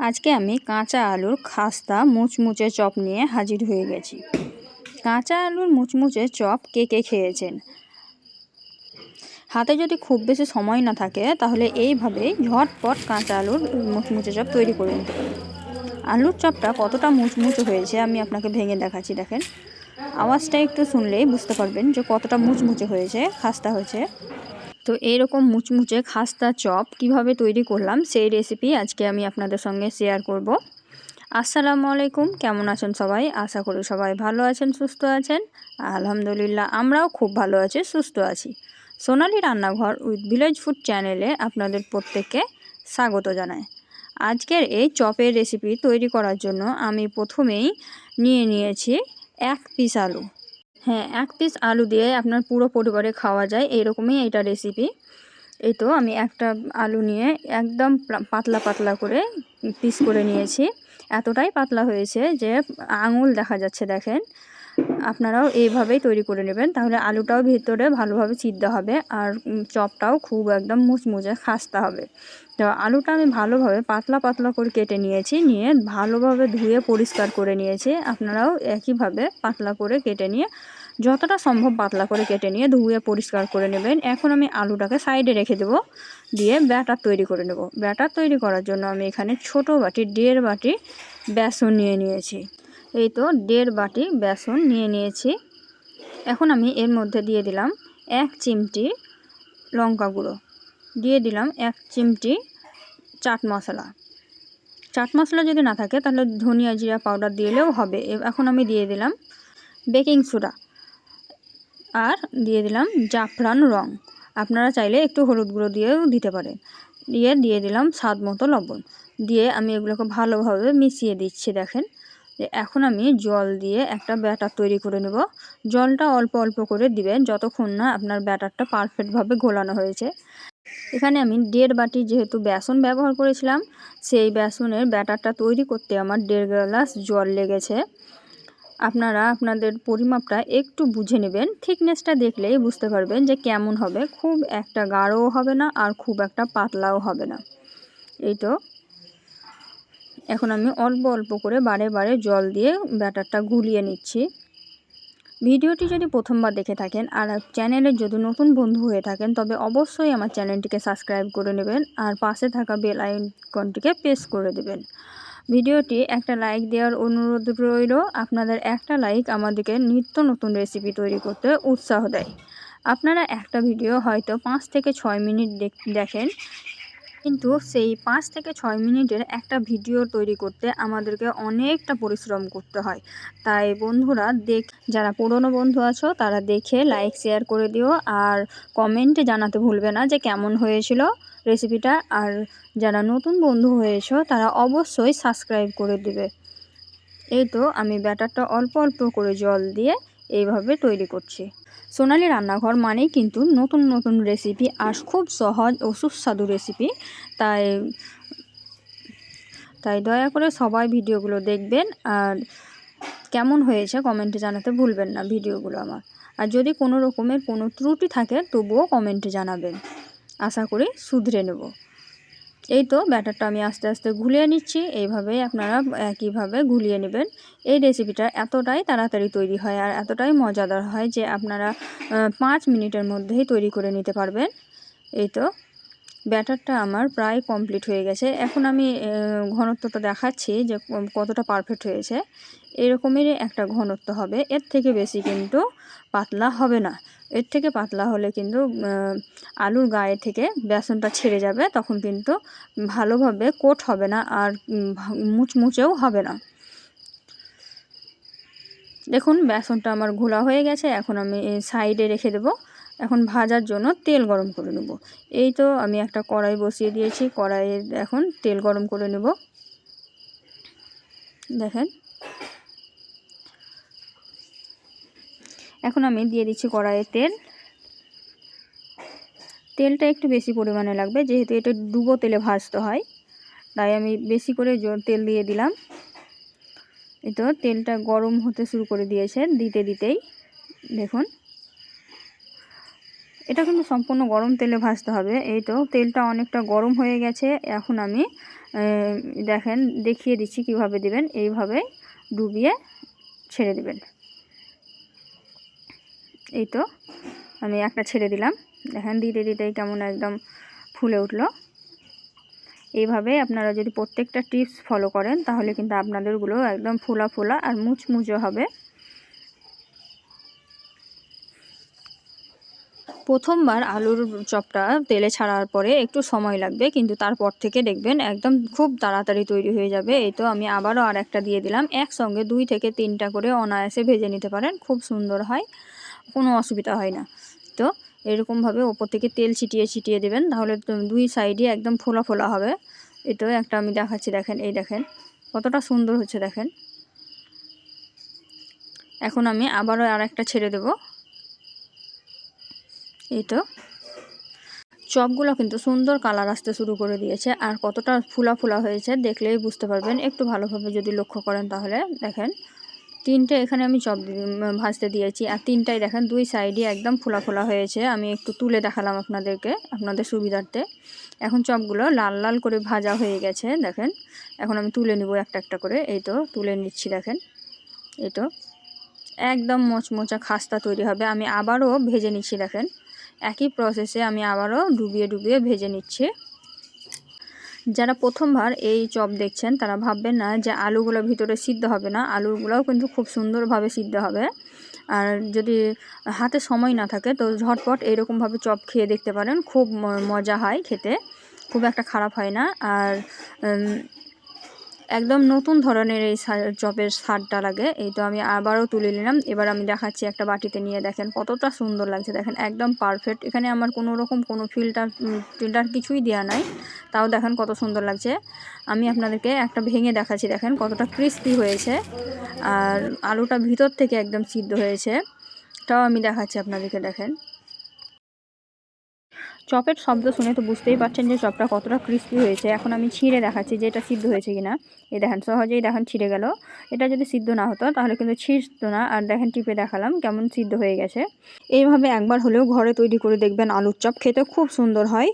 আজকে আমি কাঁচা আলুর খাস্তা মুচমুচে চপ নিয়ে হাজির হয়ে গেছি। কাঁচা আলুর মুচমুচে চপ কে কে খেয়েছেন? হাতে যদি খুব বেশি সময় না থাকে তাহলে এইভাবেই ঝটপট কাঁচা আলুর মুচমুচে চপ তৈরি করে নিতে পারেন। আলুর চপটা কতটা মুচমুচে হয়েছে আমি আপনাকে ভেঙে দেখাচ্ছি। দেখেন, আওয়াজটা একটু শুনলেই বুঝতে পারবেন যে কতটা মুচমুচে হয়েছে, খাস্তা হয়েছে। তো এইরকম মুচমুচে খাস্তা চপ কিভাবে তৈরি করলাম সেই রেসিপি আজকে আমি আপনাদের সঙ্গে শেয়ার করব। আসসালামু আলাইকুম, কেমন আছেন সবাই? আশা করি সবাই ভালো আছেন, সুস্থ আছেন। আলহামদুলিল্লাহ, আমরাও খুব ভালো আছি, সুস্থ আছি। সোনালি রান্নাঘর উইথ ভিলেজ ফুড চ্যানেলে আপনাদের প্রত্যেককে স্বাগত জানাই। আজকের এই চপের রেসিপি তৈরি করার জন্য আমি প্রথমেই নিয়েছি 1 পিস আলু। হ্যাঁ, 1 পিস আলু দিয়ে আপনার পুরো পরিবারে খাওয়া যায়, এরকমই এটা রেসিপি। এই তো আমি একটা আলু নিয়ে একদম পাতলা পাতলা করে পিস করে নিয়েছি। এতটাই পাতলা হয়েছে যে আঙুল দেখা যাচ্ছে। দেখেন, আপনারাও এইভাবেই তৈরি করে নেবেন, তাহলে আলুটাও ভিতরে ভালোভাবে সিদ্ধ হবে আর চপটাও খুব একদম মুচমুচে খাস্তা হবে। তো আলুটা আমি ভালোভাবে পাতলা পাতলা করে কেটে নিয়েছি, নিয়ে ভালোভাবে ধুয়ে পরিষ্কার করে নিয়েছি। আপনারাও একইভাবে পাতলা করে কেটে নিয়ে, যতটা সম্ভব পাতলা করে কেটে নিয়ে ধুয়ে পরিষ্কার করে নেবেন। এখন আমি আলুটাকে সাইডে রেখে দেবো, দিয়ে ব্যাটার তৈরি করে নেব। ব্যাটার তৈরি করার জন্য আমি এখানে ছোটো বাটি 1.5 বাটি বেসন নিয়ে নিয়েছি। এই তো 1.5 বাটি বেসন নিয়ে নিয়েছি। এখন আমি এর মধ্যে দিয়ে দিলাম 1 চিমটি লঙ্কা গুঁড়ো, দিয়ে দিলাম 1 চিমটি চাট মশলা। চাট মশলা যদি না থাকে তাহলে ধনিয়া জিরা পাউডার দিলেও হবে। এখন আমি দিয়ে দিলাম বেকিং সোডা আর দিয়ে দিলাম জাফরান রং। আপনারা চাইলে একটু হলুদ গুঁড়ো দিয়েও দিতে পারেন। দিয়ে দিলাম স্বাদ মতো লবণ। দিয়ে আমি এগুলোকে ভালোভাবে মিশিয়ে দিচ্ছি। দেখেন, এখন আমি জল দিয়ে একটা ব্যাটার তৈরি করে নেব। জলটা অল্প অল্প করে দিবেন যতক্ষণ না আপনার ব্যাটারটা পারফেক্টভাবে ঘোলানো হয়েছে। এখানে আমি 1.5 বাটি যেহেতু বেসন ব্যবহার করেছিলাম, সেই বেসনের ব্যাটারটা তৈরি করতে আমার 1.5 গ্লাস জল লেগেছে। আপনারা আপনাদের পরিমাপটা একটু বুঝে নেবেন, থিকনেসটা দেখলেই বুঝতে পারবেন যে কেমন হবে। খুব একটা গাঢ়ও হবে না আর খুব একটা পাতলাও হবে না। এই তো এখন আমি অল্প অল্প করে বারে বারে জল দিয়ে ব্যাটারটা গুলিয়ে নিচ্ছি। ভিডিওটি যদি প্রথমবার দেখে থাকেন আর চ্যানেলের যদি নতুন বন্ধু হয়ে থাকেন তবে অবশ্যই আমার চ্যানেলটিকে সাবস্ক্রাইব করে নেবেন আর পাশে থাকা বেল আইকনটিকে প্রেস করে দেবেন। ভিডিওটি একটা লাইক দেওয়ার অনুরোধ রইল। আপনাদের একটা লাইক আমাদেরকে নিত্য নতুন রেসিপি তৈরি করতে উৎসাহ দেয়। আপনারা একটা ভিডিও হয়তো 5 থেকে 6 মিনিট দেখেন, কিন্তু সেই 5 থেকে 6 মিনিটের একটা ভিডিও তৈরি করতে আমাদেরকে অনেকটা পরিশ্রম করতে হয়। তাই বন্ধুরা, যারা পুরনো বন্ধু আছো তারা দেখে লাইক শেয়ার করে দিও আর কমেন্টে জানাতে ভুলবে না যে কেমন হয়েছিল রেসিপিটা। আর যারা নতুন বন্ধু হয়েছো তারা অবশ্যই সাবস্ক্রাইব করে দেবে। এই তো আমি ব্যাটারটা অল্প অল্প করে জল দিয়ে এইভাবে তৈরি করছি। সোনালি রান্নাঘর মানেই কিন্তু নতুন নতুন রেসিপি আর খুব সহজ ও সুস্বাদু রেসিপি। তাই তাই দয়া করে সবাই ভিডিওগুলো দেখবেন আর কেমন হয়েছে কমেন্টে জানাতে ভুলবেন না ভিডিওগুলো আমার। আর যদি কোনো রকমের কোনো ত্রুটি থাকে তবুও কমেন্টে জানাবেন, আশা করি শুধরে নেব। এই তো ব্যাটারটা আমি আস্তে আস্তে ঘুলিয়ে নিচ্ছি। এইভাবেই আপনারা একইভাবে ঘুলিয়ে নেবেন। এই রেসিপিটা এতটাই তাড়াতাড়ি তৈরি হয় আর এতটাই মজাদার হয় যে আপনারা 5 মিনিটের মধ্যেই তৈরি করে নিতে পারবেন। এই তো ব্যাটারটা আমার প্রায় কমপ্লিট হয়ে গেছে। এখন আমি ঘনত্বটা দেখাচ্ছি যে কতটা পারফেক্ট হয়েছে। এরকমেরই একটা ঘনত্ব হবে, এর থেকে বেশি কিন্তু পাতলা হবে না। এর থেকে পাতলা হলে কিন্তু আলুর গায়ে থেকে বেসনটা ছেড়ে যাবে, তখন কিন্তু ভালোভাবে কোট হবে না আর মুচমুচেও হবে না। দেখুন, বেসনটা আমার ঘোলা হয়ে গেছে। এখন আমি সাইডে রেখে দেব। এখন ভাজার জন্য তেল গরম করে নেব। এই তো আমি একটা কড়াই বসিয়ে দিয়েছি, কড়াইয়ে এখন তেল গরম করে নেব। দেখেন, এখন আমি দিয়ে দিচ্ছি কড়াইয়ে তেলটা একটু বেশি পরিমাণে লাগবে, যেহেতু এটা ডুবো তেলে ভাজতে হয়, তাই আমি বেশি করে তেল দিয়ে দিলাম। এই তো তেলটা গরম হতে শুরু করে দিয়েছে। দিতেই দেখুন এটা কিন্তু সম্পূর্ণ গরম তেলে ভাজতে হবে। এই তো তেলটা অনেকটা গরম হয়ে গেছে। এখন আমি দেখেন দেখিয়ে দিচ্ছি কিভাবে দিবেন। এইভাবে ডুবিয়ে ছেড়ে দিবেন। এই তো আমি একটা ছেড়ে দিলাম। দেখেন দিতে দিতেই কেমন একদম ফুলে উঠলো। এইভাবে আপনারা যদি প্রত্যেকটা টিপস ফলো করেন তাহলে কিন্তু আপনাদেরগুলো একদম ফোলা ফোলা আর মুচমুচে হবে। প্রথমবার আলুর চপটা তেলে ছাড়ার পরে একটু সময় লাগবে, কিন্তু তারপর থেকে দেখবেন একদম খুব তাড়াতাড়ি তৈরি হয়ে যাবে। এই তো আমি আবারও আর একটা দিয়ে দিলাম। একসঙ্গে 2 থেকে 3টা করে অনায়াসে ভেজে নিতে পারেন, খুব সুন্দর হয়, কোনো অসুবিধা হয় না। তো এরকমভাবে ওপর থেকে তেল ছিটিয়ে ছিটিয়ে দেবেন, তাহলে 2 সাইডই একদম ফোলা ফোলা হবে। এই তো একটা আমি দেখাচ্ছি, দেখেন এই দেখেন কতটা সুন্দর হচ্ছে দেখেন। এখন আমি আবারও আর একটা ছেড়ে দেব। এই তো চপগুলো কিন্তু সুন্দর কালার আসতে শুরু করে দিয়েছে, আর কতটা ফুলা ফুলা হয়েছে দেখলেই বুঝতে পারবেন একটু ভালোভাবে যদি লক্ষ্য করেন। তাহলে দেখেন 3টে এখানে আমি চপ ভাজতে দিয়েছি, আর 3টাই দেখেন 2 সাইডই একদম ফোলা ফোলা হয়েছে। আমি একটু তুলে দেখালাম আপনাদেরকে আপনাদের সুবিধার্থে। এখন চপগুলো লাল লাল করে ভাজা হয়ে গেছে দেখেন। এখন আমি তুলে নিব একটা একটা করে। এই তো তুলে নিচ্ছি দেখেন। এই তো একদম মচমচা খাস্তা তৈরি হবে। আমি আবারও ভেজে নিচ্ছি দেখেন, একই প্রসেসে আমি আবারও ডুবিয়ে ডুবিয়ে ভেজে নিচ্ছি। যারা প্রথমবার এই চপ দেখছেন তারা ভাববেন না যে আলুগুলো ভিতরে সিদ্ধ হবে না, আলুগুলোও কিন্তু খুব সুন্দরভাবে সিদ্ধ হবে। আর যদি হাতে সময় না থাকে তো ঝটপট এইরকমভাবে চপ খেয়ে দেখতে পারেন, খুব মজা হয় খেতে, খুব একটা খারাপ হয় না। আর একদম নতুন ধরনের এই চপের স্বাদটা লাগে। এই তো আমি আবারও তুলে নিলাম। এবার আমি দেখাচ্ছি একটা বাটিতে নিয়ে, দেখেন কতটা সুন্দর লাগছে দেখেন, একদম পারফেক্ট। এখানে আমার কোনো রকম কোনো ফিল্টার কিছুই দেওয়া নাই, তাও দেখেন কত সুন্দর লাগছে। আমি আপনাদেরকে একটা ভেঙে দেখাচ্ছি, দেখেন কতটা ক্রিস্পি হয়েছে, আর আলুটা ভিতর থেকে একদম সিদ্ধ হয়েছে, তাও আমি দেখাচ্ছি আপনাদেরকে। দেখেন চপের শব্দ শুনে তো বুঝতেই পারছেন যে চপটা কতটা ক্রিস্পি হয়েছে। এখন আমি ছিঁড়ে দেখাচ্ছি যে এটা সিদ্ধ হয়েছে কিনা। এই দেখেন সহজেই দেখেন ছিঁড়ে গেল। এটা যদি সিদ্ধ না হতো তাহলে কিন্তু ছিঁড়তো না। আর দেখেন টিপে দেখালাম কেমন সিদ্ধ হয়ে গেছে। এইভাবে একবার হলেও ঘরে তৈরি করে দেখবেন, আলুর চপ খেতে খুব সুন্দর হয়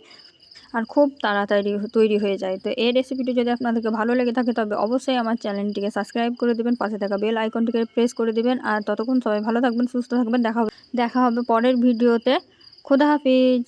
আর খুব তাড়াতাড়ি তৈরি হয়ে যায়। তো এই রেসিপিটি যদি আপনাদেরকে ভালো লেগে থাকে তবে অবশ্যই আমার চ্যানেলটিকে সাবস্ক্রাইব করে দেবেন, পাশে থাকা বেল আইকনটিকে প্রেস করে দেবেন। আর ততক্ষণ সবাই ভালো থাকবেন, সুস্থ থাকবেন। দেখা হবে পরের ভিডিওতে। খোদা হাফিজ।